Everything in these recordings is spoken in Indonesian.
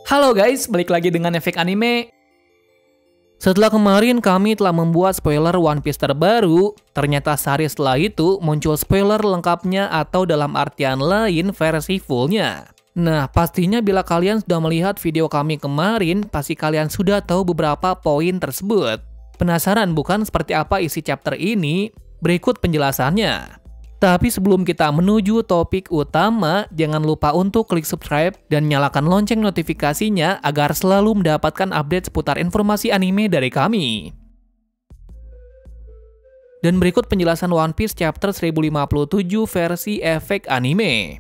Halo guys, balik lagi dengan Efek Anime. Setelah kemarin kami telah membuat spoiler One Piece terbaru, ternyata sehari setelah itu muncul spoiler lengkapnya atau dalam artian lain versi fullnya. Nah, pastinya bila kalian sudah melihat video kami kemarin, pasti kalian sudah tahu beberapa poin tersebut. Penasaran bukan seperti apa isi chapter ini? Berikut penjelasannya. Tapi sebelum kita menuju topik utama, jangan lupa untuk klik subscribe dan nyalakan lonceng notifikasinya agar selalu mendapatkan update seputar informasi anime dari kami. Dan berikut penjelasan One Piece chapter 1057 versi Efek Anime.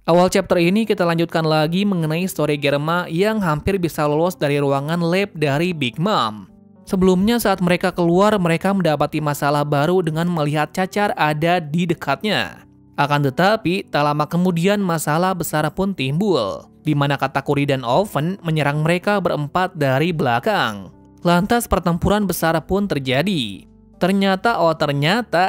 Awal chapter ini kita lanjutkan lagi mengenai story Germa yang hampir bisa lolos dari ruangan lab dari Big Mom. Sebelumnya saat mereka keluar, mereka mendapati masalah baru dengan melihat cacar ada di dekatnya. Akan tetapi, tak lama kemudian masalah besar pun timbul, di mana Katakuri dan Oven menyerang mereka berempat dari belakang. Lantas pertempuran besar pun terjadi. Ternyata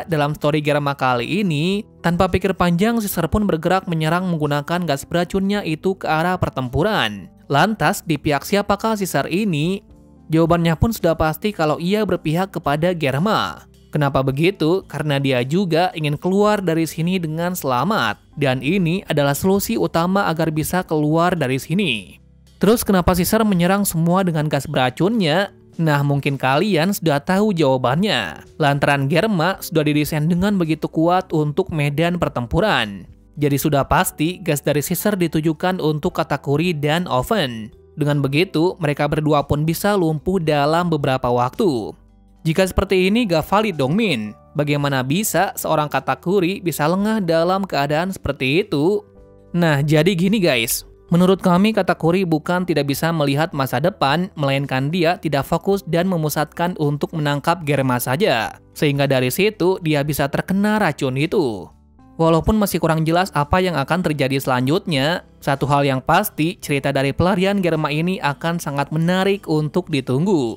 dalam story Germa kali ini, tanpa pikir panjang Caesar pun bergerak menyerang menggunakan gas beracunnya itu ke arah pertempuran. Lantas di pihak siapakah Caesar ini? Jawabannya pun sudah pasti kalau ia berpihak kepada Germa. Kenapa begitu? Karena dia juga ingin keluar dari sini dengan selamat. Dan ini adalah solusi utama agar bisa keluar dari sini. Terus kenapa Caesar menyerang semua dengan gas beracunnya? Nah, mungkin kalian sudah tahu jawabannya. Lantaran Germa sudah didesain dengan begitu kuat untuk medan pertempuran. Jadi sudah pasti gas dari Caesar ditujukan untuk Katakuri dan Oven. Dengan begitu, mereka berdua pun bisa lumpuh dalam beberapa waktu. Jika seperti ini gak valid dong Min. Bagaimana bisa seorang Katakuri bisa lengah dalam keadaan seperti itu? Nah, jadi gini guys. Menurut kami Katakuri bukan tidak bisa melihat masa depan, melainkan dia tidak fokus dan memusatkan untuk menangkap Germa saja. Sehingga dari situ dia bisa terkena racun itu. Walaupun masih kurang jelas apa yang akan terjadi selanjutnya, satu hal yang pasti, cerita dari pelarian Germa ini akan sangat menarik untuk ditunggu.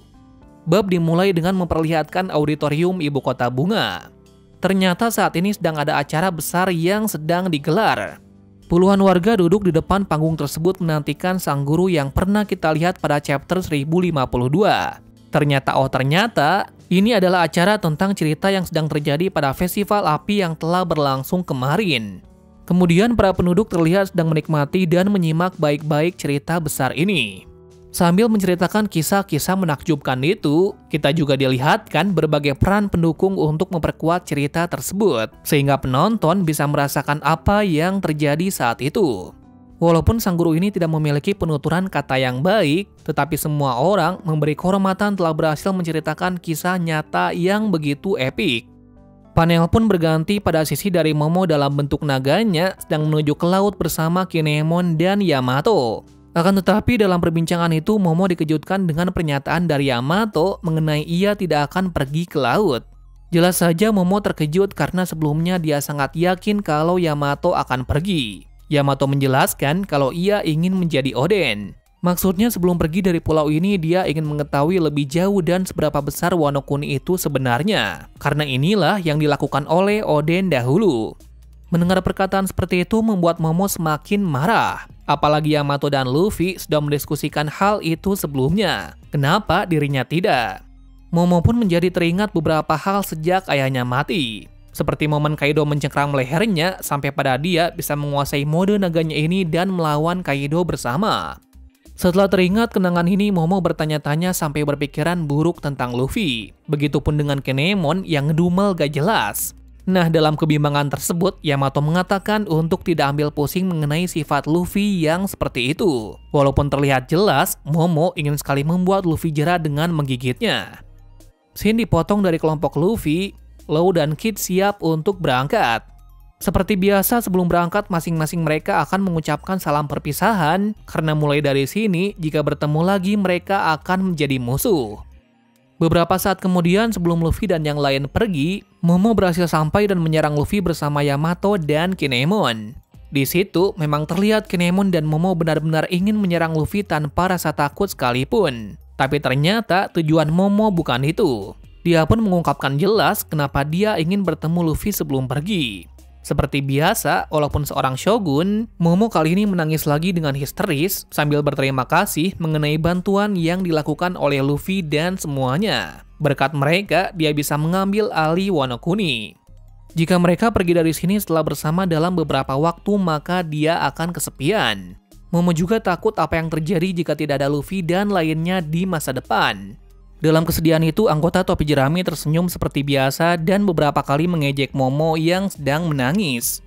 Bab dimulai dengan memperlihatkan auditorium ibu kota bunga. Ternyata saat ini sedang ada acara besar yang sedang digelar. Puluhan warga duduk di depan panggung tersebut menantikan sang guru yang pernah kita lihat pada chapter 1052. Ternyata ini adalah acara tentang cerita yang sedang terjadi pada festival api yang telah berlangsung kemarin. Kemudian para penduduk terlihat sedang menikmati dan menyimak baik-baik cerita besar ini. Sambil menceritakan kisah-kisah menakjubkan itu, kita juga dilihatkan berbagai peran pendukung untuk memperkuat cerita tersebut, sehingga penonton bisa merasakan apa yang terjadi saat itu. Walaupun sang guru ini tidak memiliki penuturan kata yang baik, tetapi semua orang memberi kehormatan telah berhasil menceritakan kisah nyata yang begitu epik. Panel pun berganti pada sisi dari Momo dalam bentuk naganya sedang menuju ke laut bersama Kinemon dan Yamato. Akan tetapi dalam perbincangan itu Momo dikejutkan dengan pernyataan dari Yamato mengenai ia tidak akan pergi ke laut. Jelas saja Momo terkejut karena sebelumnya dia sangat yakin kalau Yamato akan pergi. Yamato menjelaskan kalau ia ingin menjadi Oden. Maksudnya sebelum pergi dari pulau ini dia ingin mengetahui lebih jauh dan seberapa besar Wano Kuni itu sebenarnya. Karena inilah yang dilakukan oleh Oden dahulu. Mendengar perkataan seperti itu membuat Momo semakin marah. Apalagi Yamato dan Luffy sudah mendiskusikan hal itu sebelumnya. Kenapa dirinya tidak? Momo pun menjadi teringat beberapa hal sejak ayahnya mati. Seperti momen Kaido mencengkram lehernya sampai pada dia bisa menguasai mode naganya ini dan melawan Kaido bersama. Setelah teringat kenangan ini, Momo bertanya-tanya sampai berpikiran buruk tentang Luffy. Begitupun dengan Kinemon yang ngedumel gak jelas. Nah, dalam kebimbangan tersebut, Yamato mengatakan untuk tidak ambil pusing mengenai sifat Luffy yang seperti itu. Walaupun terlihat jelas, Momo ingin sekali membuat Luffy jera dengan menggigitnya. Scene dipotong dari kelompok Luffy. Law dan Kid siap untuk berangkat. Seperti biasa sebelum berangkat masing-masing mereka akan mengucapkan salam perpisahan karena mulai dari sini jika bertemu lagi mereka akan menjadi musuh. Beberapa saat kemudian sebelum Luffy dan yang lain pergi, Momo berhasil sampai dan menyerang Luffy bersama Yamato dan Kinemon. Di situ memang terlihat Kinemon dan Momo benar-benar ingin menyerang Luffy tanpa rasa takut sekalipun. Tapi ternyata tujuan Momo bukan itu. Dia pun mengungkapkan jelas kenapa dia ingin bertemu Luffy sebelum pergi. Seperti biasa, walaupun seorang shogun, Momo kali ini menangis lagi dengan histeris sambil berterima kasih mengenai bantuan yang dilakukan oleh Luffy dan semuanya. Berkat mereka, dia bisa mengambil alih Wano Kuni. Jika mereka pergi dari sini setelah bersama dalam beberapa waktu, maka dia akan kesepian. Momo juga takut apa yang terjadi jika tidak ada Luffy dan lainnya di masa depan. Dalam kesedihan itu, anggota topi jerami tersenyum seperti biasa dan beberapa kali mengejek Momo yang sedang menangis.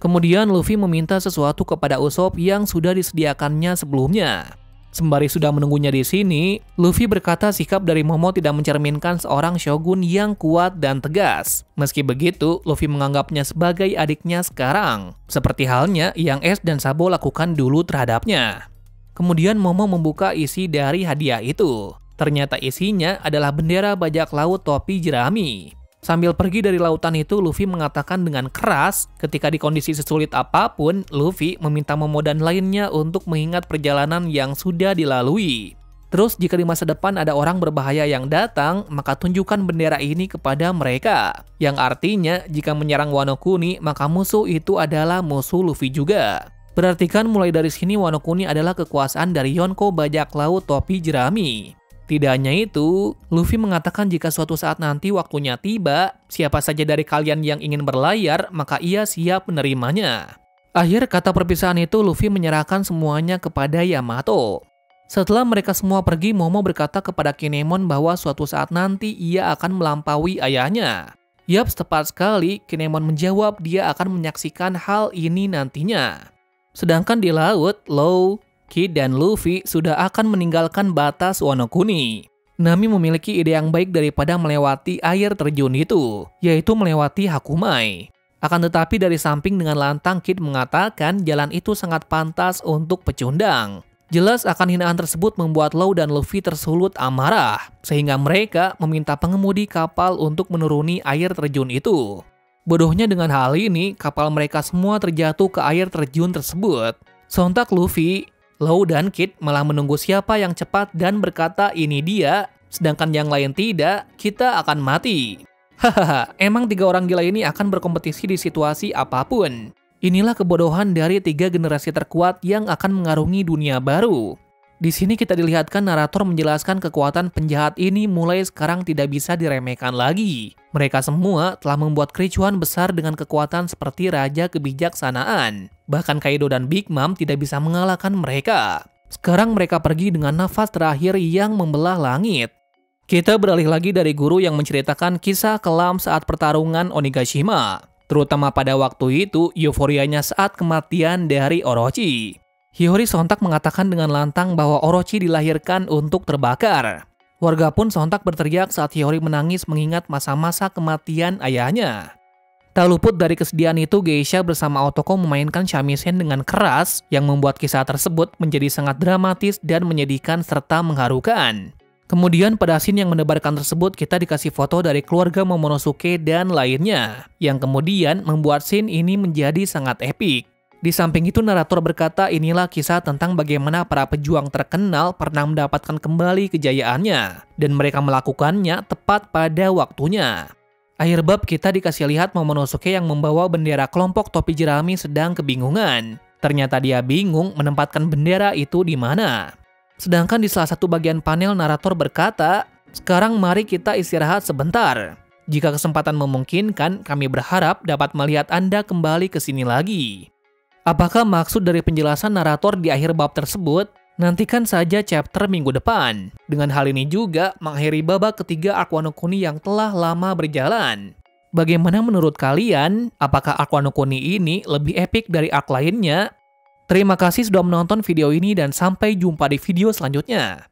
Kemudian Luffy meminta sesuatu kepada Usopp yang sudah disediakannya sebelumnya. Sembari sudah menunggunya di sini, Luffy berkata sikap dari Momo tidak mencerminkan seorang shogun yang kuat dan tegas. Meski begitu, Luffy menganggapnya sebagai adiknya sekarang, seperti halnya yang Ace dan Sabo lakukan dulu terhadapnya. Kemudian Momo membuka isi dari hadiah itu. Ternyata isinya adalah bendera bajak laut topi jerami. Sambil pergi dari lautan itu, Luffy mengatakan dengan keras, ketika di kondisi sesulit apapun, Luffy meminta Momo dan lainnya untuk mengingat perjalanan yang sudah dilalui. Terus jika di masa depan ada orang berbahaya yang datang, maka tunjukkan bendera ini kepada mereka. Yang artinya, jika menyerang Wano Kuni, maka musuh itu adalah musuh Luffy juga. Berarti kan mulai dari sini Wano Kuni adalah kekuasaan dari Yonko bajak laut topi jerami. Tidak hanya itu, Luffy mengatakan jika suatu saat nanti waktunya tiba, siapa saja dari kalian yang ingin berlayar, maka ia siap menerimanya. Akhir kata perpisahan itu, Luffy menyerahkan semuanya kepada Yamato. Setelah mereka semua pergi, Momo berkata kepada Kinemon bahwa suatu saat nanti ia akan melampaui ayahnya. Yap, tepat sekali, Kinemon menjawab dia akan menyaksikan hal ini nantinya. Sedangkan di laut, Law, Kid dan Luffy sudah akan meninggalkan batas Wano Kuni. Nami memiliki ide yang baik daripada melewati air terjun itu, yaitu melewati Hakumai. Akan tetapi dari samping dengan lantang, Kid mengatakan jalan itu sangat pantas untuk pecundang. Jelas akan hinaan tersebut membuat Law dan Luffy tersulut amarah, sehingga mereka meminta pengemudi kapal untuk menuruni air terjun itu. Bodohnya dengan hal ini, kapal mereka semua terjatuh ke air terjun tersebut. Sontak Luffy, Law dan Kid malah menunggu siapa yang cepat dan berkata ini dia, sedangkan yang lain tidak, kita akan mati. Hahaha, emang 3 orang gila ini akan berkompetisi di situasi apapun. Inilah kebodohan dari 3 generasi terkuat yang akan mengarungi dunia baru. Di sini kita dilihatkan narator menjelaskan kekuatan penjahat ini mulai sekarang tidak bisa diremehkan lagi. Mereka semua telah membuat kericuhan besar dengan kekuatan seperti Raja Kebijaksanaan. Bahkan Kaido dan Big Mom tidak bisa mengalahkan mereka. Sekarang mereka pergi dengan nafas terakhir yang membelah langit. Kita beralih lagi dari guru yang menceritakan kisah kelam saat pertarungan Onigashima. Terutama pada waktu itu, euforianya saat kematian dari Orochi. Hiyori sontak mengatakan dengan lantang bahwa Orochi dilahirkan untuk terbakar. Warga pun sontak berteriak saat Hiyori menangis mengingat masa-masa kematian ayahnya. Tak luput dari kesedihan itu, Geisha bersama Otoko memainkan shamisen dengan keras yang membuat kisah tersebut menjadi sangat dramatis dan menyedihkan serta mengharukan. Kemudian pada scene yang mendebarkan tersebut kita dikasih foto dari keluarga Momonosuke dan lainnya, yang kemudian membuat scene ini menjadi sangat epik. Di samping itu narator berkata inilah kisah tentang bagaimana para pejuang terkenal pernah mendapatkan kembali kejayaannya, dan mereka melakukannya tepat pada waktunya. Akhir bab kita dikasih lihat Momonosuke yang membawa bendera kelompok topi jerami sedang kebingungan. Ternyata dia bingung menempatkan bendera itu di mana. Sedangkan di salah satu bagian panel narator berkata, sekarang mari kita istirahat sebentar. Jika kesempatan memungkinkan, kami berharap dapat melihat Anda kembali ke sini lagi. Apakah maksud dari penjelasan narator di akhir bab tersebut? Nantikan saja chapter minggu depan. Dengan hal ini juga mengakhiri babak ketiga arc Wano Kuni yang telah lama berjalan. Bagaimana menurut kalian? Apakah arc Wano Kuni ini lebih epik dari arc lainnya? Terima kasih sudah menonton video ini dan sampai jumpa di video selanjutnya.